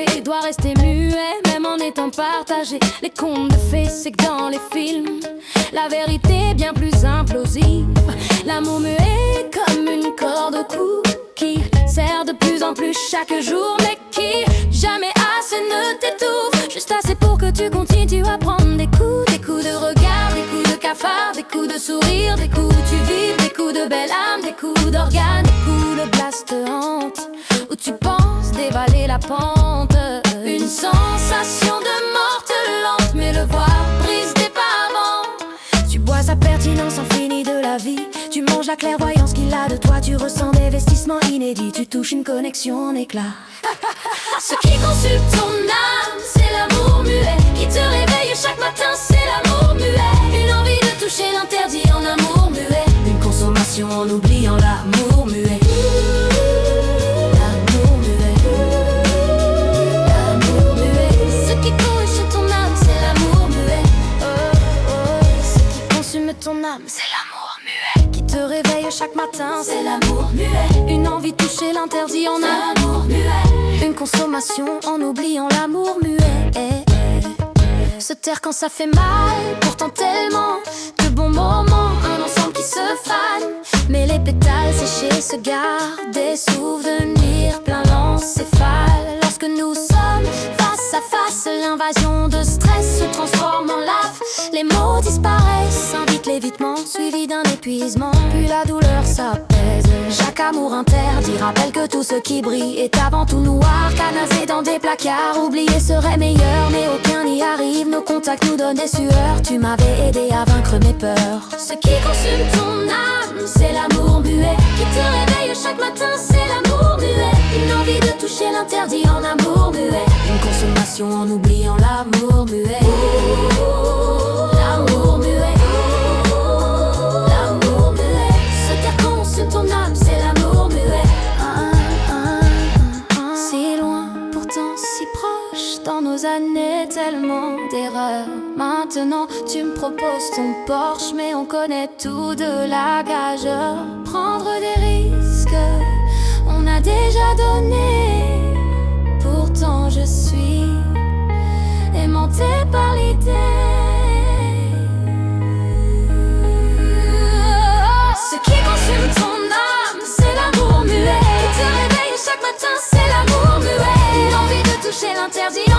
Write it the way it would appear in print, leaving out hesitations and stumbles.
sauver doit rester muet, même en étant partagé. Les contes de fées, c'est que dans les films, la vérité est bien plus implosive. L'amour muet est comme une corde au cou qui sert de plus en plus chaque jour, mais qui jamais assez ne t'étouffe. Juste assez pour que tu continues à prendre des coups de regard, des coups de cafard, des coups de sourire, des coups où tu vives, des coups de belle âme, des coups d'organes, des coups de glace te hante, où tu penses dévaler la pente. Une sensation de morte lente, mais le voir brise tes parents. Tu bois sa pertinence infinie de la vie, tu manges la clairvoyance qu'il a de toi, tu ressens des vestissements inédits, tu touches une connexion en éclat. Ce qui consume ton âme, c'est l'amour muet, qui te réveille chaque matin, c'est l'amour muet. Une envie de toucher l'interdit en amour muet, une consommation en oubliant l'amour muet. L'amour muet, l'amour muet. Ce qui consume ton âme, c'est l'amour muet. Ce qui consume ton âme, c'est l'amour muet, qui te réveille chaque matin, c'est l'amour muet. Une envie de toucher l'interdit en amour muet, une consommation en oubliant l'amour muet. Se taire quand ça fait mal, pourtant tellement de bons moments, un ensemble qui se fane. Mais les pétales séchés se gardent des souvenirs plein l'encéphale. Lorsque nous sommes face à face, l'invasion de stress se transforme en lave. Les mots disparaissent, invite l'évitement, suivi d'un épuisement. Puis la douleur s'apaise, chaque amour interdit rappelle que tout ce qui brille est avant tout noir. Canasé dans des placards, oublier serait meilleur, mais aucun n'y arrive. Nos contacts nous donnent des sueurs, tu m'avais aidé à vaincre mes peurs. Ce qui consume ton âme, c'est l'amour muet, qui te réveille chaque matin, c'est l'amour muet. Une envie de toucher l'interdit en amour muet, une consommation en oubliant l'amour muet. L'amour muet, l'amour muet. Ce qui consume ton âme, c'est l'amour muet. Si loin, pourtant si proche, dans nos années tellement d'erreurs. Maintenant tu me proposes ton Porsche, mais on connaît tout de la gageure. Prendre des risques, on a déjà donné. Pourtant je suis aimantée par l'idée. Ce qui consume ton âme, c'est l'amour muet, qui te réveille chaque matin, c'est l'amour muet. Une envie de toucher l'interdit